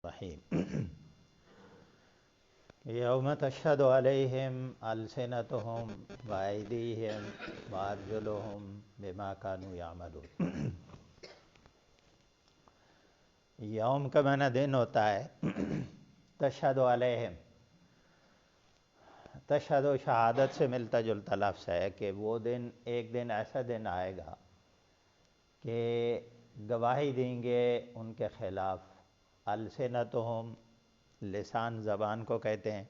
الرحیم یوم تشہد علیہم السنتہم وایدیہم وارجلہم بما کانوا یعملون۔ یوم کا معنی دن ہوتا ہے۔ تشہد علیہم، تشہد و شہادت سے ملتا جلتا لفظ ہے کہ وہ دن، ایک دن ایسا دن آئے گا کہ گواہی دیں گے ان کے خلاف۔ السنتہم، لسان زبان کو کہتے ہیں،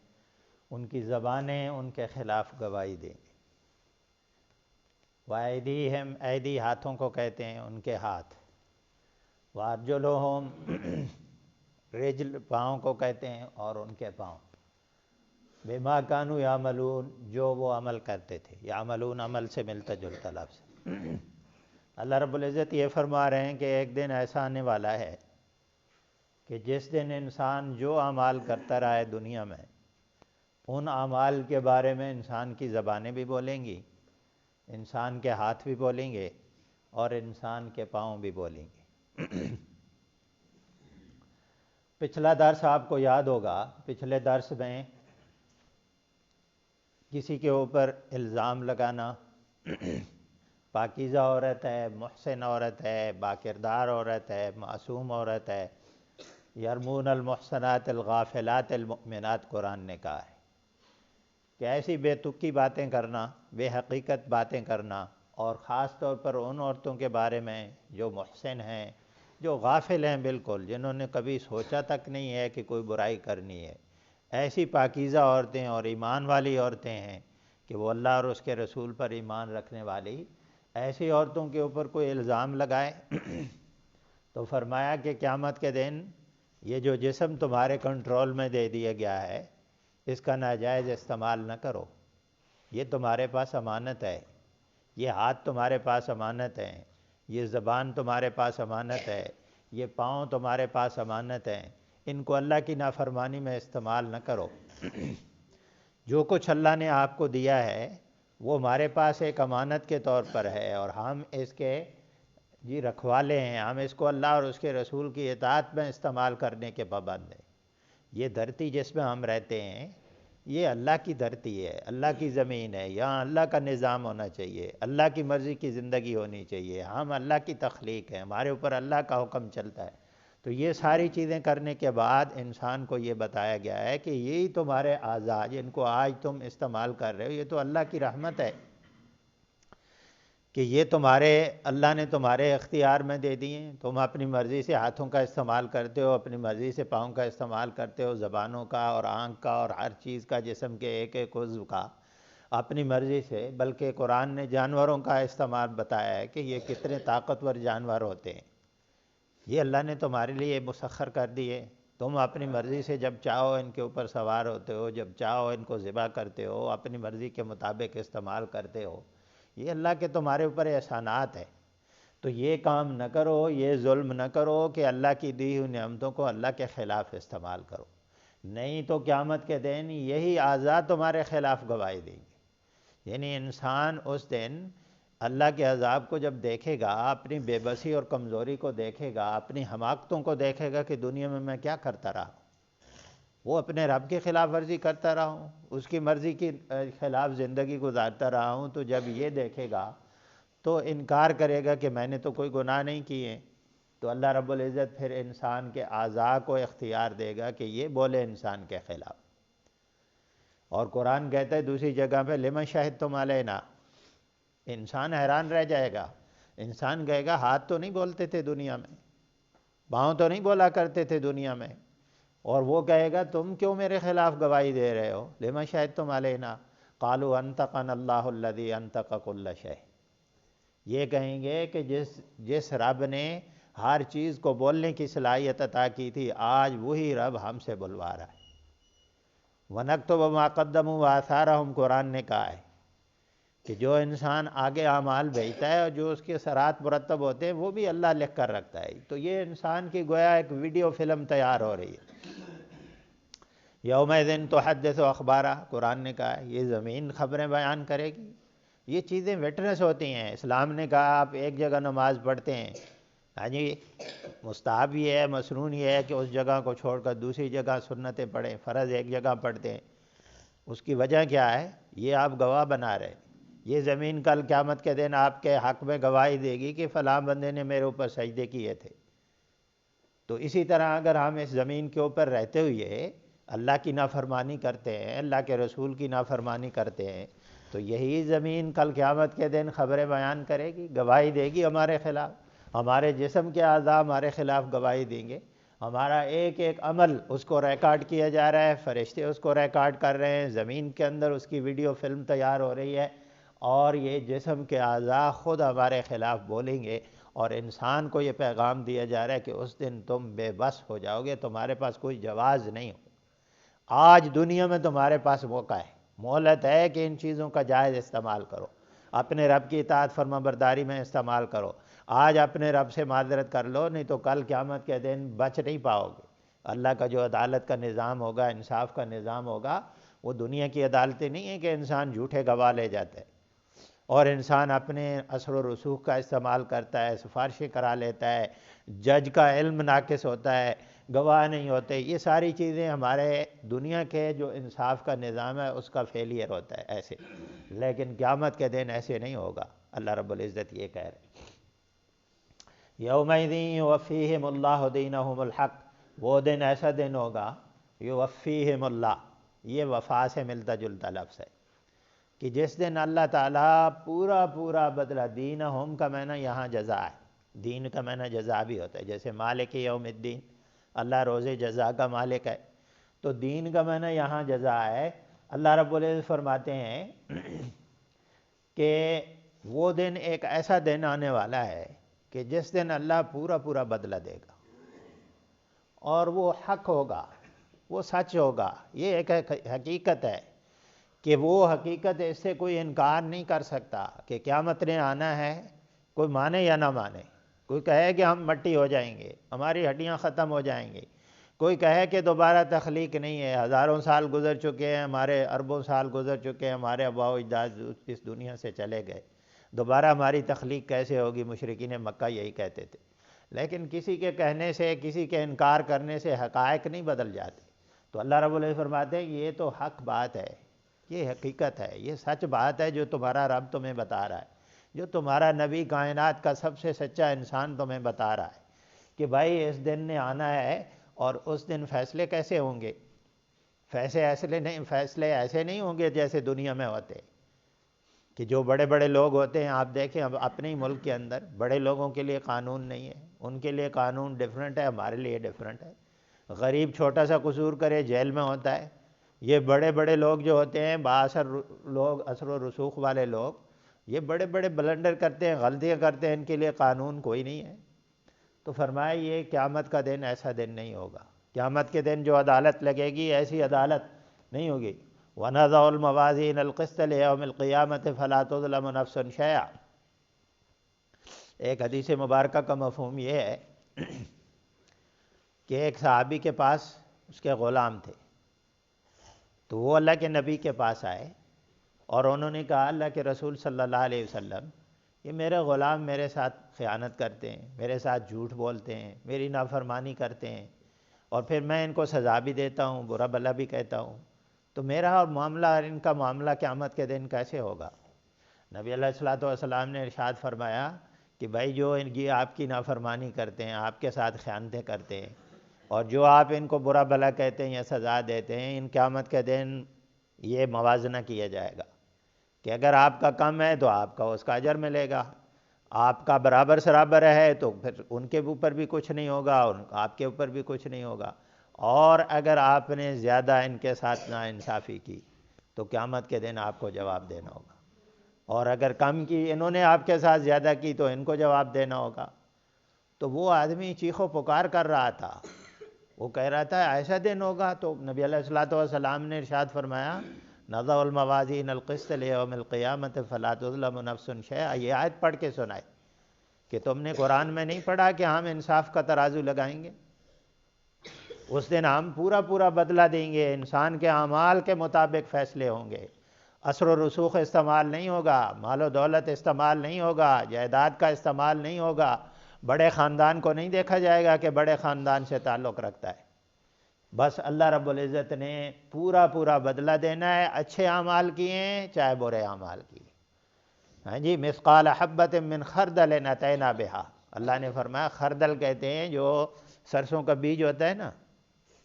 ان کی زبانیں ان کے خلاف گواہی دیں گے۔ وَأَيْدِيهِمْ، ایدی ہاتھوں کو کہتے ہیں، ان کے ہاتھ۔ وَأَرْجُلُهُمْ، رجل پاؤں کو کہتے ہیں، اور ان کے پاؤں۔ بِمَا كَانُوا يَعْمَلُونَ، جو وہ عمل کرتے تھے۔ یعملون عمل سے ملتا جلتا لفظ ہے۔ اللہ رب العزت یہ فرما رہے ہیں کہ ایک دن ایسا آنے والا ہے کہ جس دن انسان جو اعمال کرتا رہا ہے دنیا میں، ان اعمال کے بارے میں انسان کی زبانیں بھی بولیں گی، انسان کے ہاتھ بھی بولیں گے، اور انسان کے پاؤں بھی بولیں گے۔ پچھلا درس آپ کو یاد ہوگا، پچھلے درس میں کسی کے اوپر الزام لگانا، پاکیزہ عورت ہے، محسن عورت ہے، باکردار عورت ہے، معصوم عورت ہے، یرمون المحصنات الغافلات المؤمنات، قرآن نے کہا ہے کہ ایسی بے تکی باتیں کرنا، بے حقیقت باتیں کرنا، اور خاص طور پر ان عورتوں کے بارے میں جو محسن ہیں، جو غافل ہیں بالکل، جنہوں نے کبھی سوچا تک نہیں ہے کہ کوئی برائی کرنی ہے، ایسی پاکیزہ عورتیں اور ایمان والی عورتیں ہیں کہ وہ اللہ اور اس کے رسول پر ایمان رکھنے والی، ایسی عورتوں کے اوپر کوئی الزام لگائے تو فرمایا کہ قیامت کے دن یہ جو جسم تمہارے کنٹرول میں دے دیا گیا ہے، اس کا ناجائز استعمال نہ کرو۔ یہ تمہارے پاس امانت ہے، یہ ہاتھ تمہارے پاس امانت ہے، یہ زبان تمہارے پاس امانت ہے، یہ پاؤں تمہارے پاس امانت ہیں، ان کو اللہ کی نافرمانی میں استعمال نہ کرو۔ جو کچھ اللہ نے آپ کو دیا ہے وہ ہمارے پاس ایک امانت کے طور پر ہے، اور ہم اس کے رکھوالے ہیں، ہم اس کو اللہ اور اس کے رسول کی اطاعت میں استعمال کرنے کے پابند ہیں۔ یہ دھرتی جس میں ہم رہتے ہیں، یہ اللہ کی دھرتی ہے، اللہ کی زمین ہے، یہاں اللہ کا نظام ہونا چاہیے، اللہ کی مرضی کی زندگی ہونی چاہیے، ہم اللہ کی تخلیق ہیں، ہمارے اوپر اللہ کا حکم چلتا ہے۔ تو یہ ساری چیزیں کرنے کے بعد انسان کو یہ بتایا گیا ہے کہ یہی تمہارے اعضاء جن کو آج تم استعمال کر رہے ہو، یہ تو اللہ کی رحمت ہے کہ یہ اللہ نے تمہارے اختیار میں دے دیے ہیں۔ تم اپنی مرضی سے ہاتھوں کا استعمال کرتے ہو، اپنی مرضی سے پاؤں کا استعمال کرتے ہو، زبانوں کا اور آنکھ کا اور ہر چیز کا، جسم کے ایک ایک عضو کا اپنی مرضی سے۔ بلکہ قرآن نے جانوروں کا استعمال بتایا ہے کہ یہ کتنے طاقتور جانور ہوتے ہیں، یہ اللہ نے تمہارے لیے مسخر کر دیے۔ تم اپنی مرضی سے جب چاہو ان کے اوپر سوار ہوتے ہو، جب چاہو ان کو ذبح کرتے ہو، اپنی مرضی کے مطابق استعمال کرتے ہو۔ یہ اللہ کے تمہارے اوپر احسانات ہے۔ تو یہ کام نہ کرو، یہ ظلم نہ کرو کہ اللہ کی دی ہوئی نعمتوں کو اللہ کے خلاف استعمال کرو، نہیں تو قیامت کے دن یہی اعضاء تمہارے خلاف گواہی دیں گے۔ یعنی انسان اس دن اللہ کے عذاب کو جب دیکھے گا، اپنی بے بسی اور کمزوری کو دیکھے گا، اپنی حماقتوں کو دیکھے گا کہ دنیا میں کیا کرتا رہا، وہ اپنے رب کی خلاف ورزی کرتا رہا ہوں، اس کی مرضی کی خلاف زندگی گزارتا رہا ہوں، تو جب یہ دیکھے گا تو انکار کرے گا کہ میں نے تو کوئی گناہ نہیں کیے۔ تو اللہ رب العزت پھر انسان کے اعضاء کو اختیار دے گا کہ یہ بولے انسان کے خلاف۔ اور قرآن کہتا ہے دوسری جگہ پہ لِمَ شَهِدْتُمْ عَلَيْنَا، انسان حیران رہ جائے گا، انسان کہے گا ہاتھ تو نہیں بولتے تھے دنیا میں، پاؤں تو نہیں بولا کرتے تھے دنیا میں، اور وہ کہے گا تم کیوں میرے خلاف گواہی دے رہے ہو؟ لِمَ شَهِدْتُمْ عَلَيْنَا قَالُوا أَنْطَقَنَا اللَّهُ الَّذِي أَنْطَقَ كُلَّ شَيْءٍ۔ یہ کہیں گے کہ جس رب نے ہر چیز کو بولنے کی صلاحیت عطا کی تھی، آج وہی رب ہم سے بلوا رہا ہے۔ وَنَكْتُبُ مَا قَدَّمُوا وَآثَارَهُمْ، قرآن نے کہا ہے کہ جو انسان آگے اعمال بھیجتا ہے اور جو اس کے اثرات مرتب ہوتے ہیں وہ بھی اللہ لکھ کر رکھتا ہے۔ تو یہ انسان کی گویا ایک ویڈیو فلم تیار ہو رہی ہے۔ یومئذ تحدث اخبارا، قرآن نے کہا ہے یہ زمین خبریں بیان کرے گی۔ یہ چیزیں وٹنس ہوتی ہیں۔ اسلام نے کہا آپ ایک جگہ نماز پڑھتے ہیں ہاں جی، مستحب یہ ہے، مسنون یہ ہے کہ اس جگہ کو چھوڑ کر دوسری جگہ سنتیں پڑھیں، فرض ایک جگہ پڑھتے ہیں۔ اس کی وجہ کیا ہے؟ یہ آپ گواہ بنا رہے ہیں، یہ زمین کل قیامت کے دن آپ کے حق میں گواہی دے گی کہ فلاں بندے نے میرے اوپر سجدے کیے تھے۔ تو اسی طرح اگر ہم اس زمین کے اوپر رہتے ہوئے اللہ کی نافرمانی کرتے ہیں، اللہ کے رسول کی نافرمانی کرتے ہیں، تو یہی زمین کل قیامت کے دن خبریں بیان کرے گی، گواہی دے گی ہمارے خلاف، ہمارے جسم کے اعضاء ہمارے خلاف گواہی دیں گے، ہمارا ایک ایک عمل اس کو ریکارڈ کیا جا رہا ہے، فرشتے اس کو ریکارڈ کر رہے ہیں، زمین کے اندر اس کی ویڈیو فلم تیار ہو رہی ہے، اور یہ جسم کے اعضاء خود ہمارے خلاف بولیں گے، اور انسان کو یہ پیغام دیا جا رہا ہے کہ اس دن تم بے بس ہو جاؤ گے، تمہارے پاس کوئی جواز نہیں ہو۔ آج دنیا میں تمہارے پاس موقع ہے، مہلت ہے کہ ان چیزوں کا جائز استعمال کرو، اپنے رب کی اطاعت فرما برداری میں استعمال کرو، آج اپنے رب سے معذرت کر لو، نہیں تو کل قیامت کے دن بچ نہیں پاؤ گے۔ اللہ کا جو عدالت کا نظام ہوگا، انصاف کا نظام ہوگا، وہ دنیا کی عدالتیں نہیں ہیں کہ انسان جھوٹے گواہ لے جاتا ہے اور انسان اپنے اثر و رسوخ کا استعمال کرتا ہے، سفارشیں کرا لیتا ہے، جج کا علم ناقص ہوتا ہے، گواہ نہیں ہوتے۔ یہ ساری چیزیں ہمارے دنیا کے جو انصاف کا نظام ہے اس کا فیلئر ہوتا ہے ایسے، لیکن قیامت کے دن ایسے نہیں ہوگا۔ اللہ رب العزت یہ کہہ رہے ہیں یومئذ یوفیہم اللہ دینہم الحق، وہ دن ایسا دن ہوگا، یوفیہم اللہ، یہ وفا سے ملتا جلتا لفظ ہے، کہ جس دن اللہ تعالیٰ پورا پورا بدلہ، دینہم کا معنی یہاں جزا ہے، دین کا معنی جزا بھی ہوتا ہے، جیسے مالک یوم الدین، اللہ روز جزا کا مالک ہے، تو دین کا معنی یہاں جزا ہے۔ اللہ رب العزت فرماتے ہیں کہ وہ دن ایک ایسا دن آنے والا ہے کہ جس دن اللہ پورا پورا بدلہ دے گا، اور وہ حق ہوگا، وہ سچ ہوگا، یہ ایک حقیقت ہے کہ وہ حقیقت، اس سے کوئی انکار نہیں کر سکتا کہ قیامت نے آنا ہے، کوئی مانے یا نہ مانے، کوئی کہے کہ ہم مٹی ہو جائیں گے، ہماری ہڈیاں ختم ہو جائیں گی، کوئی کہے کہ دوبارہ تخلیق نہیں ہے، ہزاروں سال گزر چکے ہیں، ہمارے اربوں سال گزر چکے ہیں، ہمارے آباء و اجداد اس دنیا سے چلے گئے، دوبارہ ہماری تخلیق کیسے ہوگی؟ مشرکین مکہ یہی کہتے تھے۔ لیکن کسی کے کہنے سے، کسی کے انکار کرنے سے حقائق نہیں بدل جاتے۔ تو اللہ رب العزت فرماتے ہیں یہ تو حق بات ہے، یہ حقیقت ہے، یہ سچ بات ہے جو تمہارا رب تمہیں بتا رہا ہے، جو تمہارا نبی کائنات کا سب سے سچا انسان تمہیں بتا رہا ہے کہ بھائی اس دن نے آنا ہے، اور اس دن فیصلے کیسے ہوں گے؟ فیصلے ایسے نہیں ہوں گے جیسے دنیا میں ہوتے، کہ جو بڑے بڑے لوگ ہوتے ہیں، آپ دیکھیں اب اپنے ہی ملک کے اندر بڑے لوگوں کے لیے قانون نہیں ہے، ان کے لیے قانون ڈیفرنٹ ہے، ہمارے لیے ڈیفرنٹ ہے۔ غریب چھوٹا سا قصور کرے جیل میں ہوتا ہے، یہ بڑے بڑے لوگ جو ہوتے ہیں، بااثر لوگ، اثر و رسوخ والے لوگ، یہ بڑے بڑے بلنڈر کرتے ہیں، غلطیاں کرتے ہیں، ان کے لیے قانون کوئی نہیں ہے۔ تو فرمایا یہ قیامت کا دن ایسا دن نہیں ہوگا، قیامت کے دن جو عدالت لگے گی ایسی عدالت نہیں ہوگی۔ وَنَضَعُ الْمَوَازِينَ الْقِسْطَ لِيَوْمِ الْقِيَامَةِ فَلَا تُظْلَمُ نَفْسٌ شَيْئًا۔ ایک حدیث مبارکہ کا مفہوم یہ ہے کہ ایک صحابی کے پاس اس کے غلام تھے، تو وہ اللہ کے نبی کے پاس آئے اور انہوں نے کہا اللہ کے رسول صلی اللہ علیہ وسلم، یہ میرے غلام میرے ساتھ خیانت کرتے ہیں، میرے ساتھ جھوٹ بولتے ہیں، میری نافرمانی کرتے ہیں، اور پھر میں ان کو سزا بھی دیتا ہوں، برا بھلا بھی کہتا ہوں، تو میرا اور معاملہ اور ان کا معاملہ قیامت کے دن کیسے ہوگا؟ نبی علیہ الصلوۃ والسلام نے ارشاد فرمایا کہ بھائی جو یہ آپ کی نافرمانی کرتے ہیں، آپ کے ساتھ خیانتیں کرتے ہیں، اور جو آپ ان کو برا بھلا کہتے ہیں یا سزا دیتے ہیں، ان قیامت کے دن یہ موازنہ کیا جائے گا کہ اگر آپ کا کم ہے تو آپ کا اس کا اجر ملے گا، آپ کا برابر سرابر ہے تو پھر ان کے اوپر بھی کچھ نہیں ہوگا اور آپ کے اوپر بھی کچھ نہیں ہوگا، اور اگر آپ نے زیادہ ان کے ساتھ ناانصافی کی تو قیامت کے دن آپ کو جواب دینا ہوگا، اور اگر کم کی، انہوں نے آپ کے ساتھ زیادہ کی تو ان کو جواب دینا ہوگا۔ تو وہ آدمی چیخ و پکار کر رہا تھا، وہ کہہ رہا تھا ایسا دن ہوگا، تو نبی علیہ الصلوۃ والسلام نے ارشاد فرمایا نضع الموازین القسط لیوم القیامۃ فلا تظلم نفس شیئا۔ یہ آیت پڑھ کے سنائے کہ تم نے قرآن میں نہیں پڑھا کہ ہم انصاف کا ترازو لگائیں گے، اس دن ہم پورا پورا بدلہ دیں گے، انسان کے اعمال کے مطابق فیصلے ہوں گے، اثر و رسوخ استعمال نہیں ہوگا، مال و دولت استعمال نہیں ہوگا، جائیداد کا استعمال نہیں ہوگا، بڑے خاندان کو نہیں دیکھا جائے گا کہ بڑے خاندان سے تعلق رکھتا ہے، بس اللہ رب العزت نے پورا پورا بدلہ دینا ہے، اچھے اعمال کیے ہیں چاہے برے اعمال کیے۔ ہاں جی، مثقال حبۃ من خردل اتینا بہا، اللہ نے فرمایا خردل کہتے ہیں جو سرسوں کا بیج ہوتا ہے نا،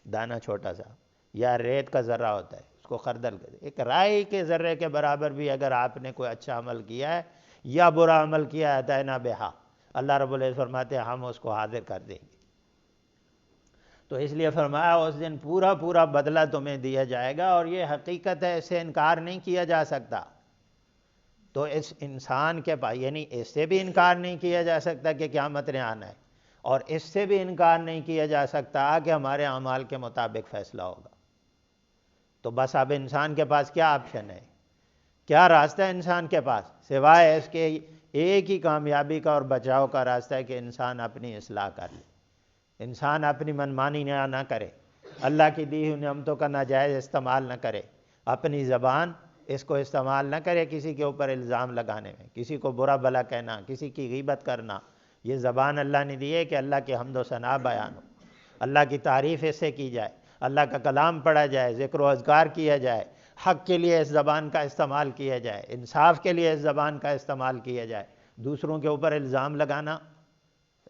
دانہ چھوٹا سا، یا ریت کا ذرہ ہوتا ہے، اس کو خردل کہتے ہیں۔ ایک رائی کے ذرے کے برابر بھی اگر آپ نے کوئی اچھا عمل کیا ہے یا برا عمل کیا ہے، اتینا بہا، اللہ رب العزت فرماتے ہیں ہم اس کو حاضر کر دیں گے۔ تو اس لیے فرمایا اس دن پورا پورا بدلہ تمہیں دیا جائے گا، اور یہ حقیقت ہے، اس سے انکار نہیں کیا جا سکتا۔ تو اس انسان کے پاس، یعنی اس سے بھی انکار نہیں کیا جا سکتا کہ قیامت نے آنا ہے، اور اس سے بھی انکار نہیں کیا جا سکتا کہ ہمارے اعمال کے مطابق فیصلہ ہوگا۔ تو بس اب انسان کے پاس کیا آپشن ہے، کیا راستہ ہے انسان کے پاس، سوائے اس کے ایک ہی کامیابی کا اور بچاؤ کا راستہ ہے کہ انسان اپنی اصلاح کر لے، انسان اپنی منمانی نہ کرے، اللہ کی دی ہوئی نعمتوں کا ناجائز استعمال نہ کرے، اپنی زبان اس کو استعمال نہ کرے کسی کے اوپر الزام لگانے میں، کسی کو برا بھلا کہنا، کسی کی غیبت کرنا۔ یہ زبان اللہ نے دی ہے کہ اللہ کی حمد و ثنا بیان ہو، اللہ کی تعریف اس سے کی جائے، اللہ کا کلام پڑھا جائے، ذکر و اذکار کیا جائے، حق کے لیے اس زبان کا استعمال کیا جائے، انصاف کے لیے اس زبان کا استعمال کیا جائے۔ دوسروں کے اوپر الزام لگانا،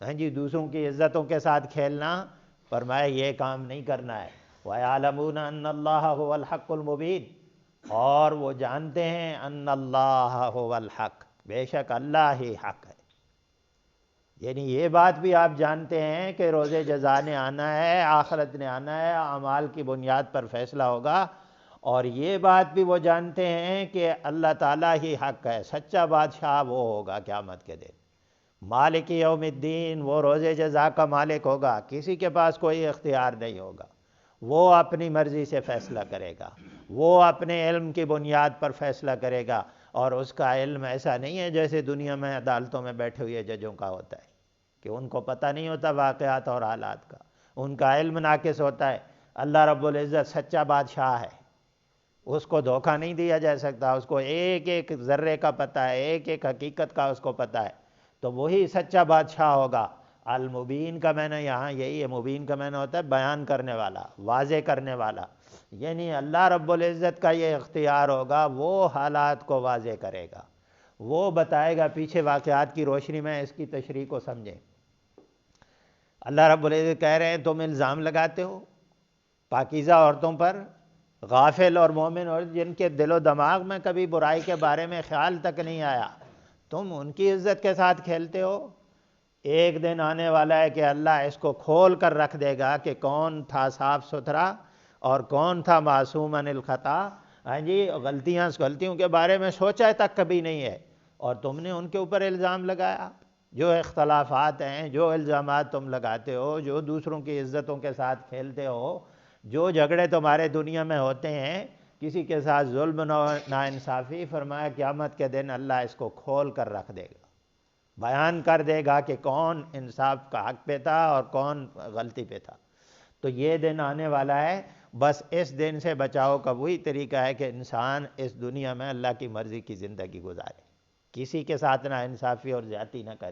ہاں جی، دوسروں کی عزتوں کے ساتھ کھیلنا، فرمایا یہ کام نہیں کرنا ہے۔ وَيَعْلَمُونَ أَنَّ اللَّهَ هُوَ الْحَقُّ الْمُبِينُ، اور وہ جانتے ہیں ان اللہ هو الحق، بے شک اللہ ہی حق ہے۔ یعنی یہ بات بھی آپ جانتے ہیں کہ روز جزا نے آنا ہے، آخرت نے آنا ہے، اعمال کی بنیاد پر فیصلہ ہوگا، اور یہ بات بھی وہ جانتے ہیں کہ اللہ تعالیٰ ہی حق ہے، سچا بادشاہ وہ ہوگا قیامت کے دن، مالک یوم الدین، وہ روز جزا کا مالک ہوگا، کسی کے پاس کوئی اختیار نہیں ہوگا، وہ اپنی مرضی سے فیصلہ کرے گا، وہ اپنے علم کی بنیاد پر فیصلہ کرے گا، اور اس کا علم ایسا نہیں ہے جیسے دنیا میں عدالتوں میں بیٹھے ہوئے ججوں کا ہوتا ہے کہ ان کو پتہ نہیں ہوتا واقعات اور حالات کا، ان کا علم ناقص ہوتا ہے۔ اللہ رب العزت سچا بادشاہ ہے، اس کو دھوکہ نہیں دیا جا سکتا، اس کو ایک ایک ذرے کا پتہ ہے، ایک ایک حقیقت کا اس کو پتہ ہے، تو وہی سچا بادشاہ ہوگا۔ المبین کا معنی یہاں یہی ہے، مبین کا معنی ہوتا ہے بیان کرنے والا، واضح کرنے والا، یعنی اللہ رب العزت کا یہ اختیار ہوگا، وہ حالات کو واضح کرے گا، وہ بتائے گا پیچھے واقعات کی روشنی میں اس کی تشریح کو سمجھیں۔ اللہ رب العزت کہہ رہے ہیں تم الزام لگاتے ہو پاکیزہ عورتوں پر، غافل اور مومن، اور جن کے دل و دماغ میں کبھی برائی کے بارے میں خیال تک نہیں آیا، تم ان کی عزت کے ساتھ کھیلتے ہو۔ ایک دن آنے والا ہے کہ اللہ اس کو کھول کر رکھ دے گا کہ کون تھا صاف ستھرا اور کون تھا معصوم عن الخطا۔ ہاں جی، غلطیوں کے بارے میں سوچا تک کبھی نہیں ہے، اور تم نے ان کے اوپر الزام لگایا۔ جو اختلافات ہیں، جو الزامات تم لگاتے ہو، جو دوسروں کی عزتوں کے ساتھ کھیلتے ہو، جو جھگڑے تمہارے دنیا میں ہوتے ہیں، کسی کے ساتھ ظلم ناانصافی، فرمایا قیامت کے دن اللہ اس کو کھول کر رکھ دے گا، بیان کر دے گا کہ کون انصاف کا حق پہ تھا اور کون غلطی پہ تھا۔ تو یہ دن آنے والا ہے، بس اس دن سے بچاؤ کا وہی طریقہ ہے کہ انسان اس دنیا میں اللہ کی مرضی کی زندگی گزارے، کسی کے ساتھ نا انصافی اور زیادتی نہ کرے۔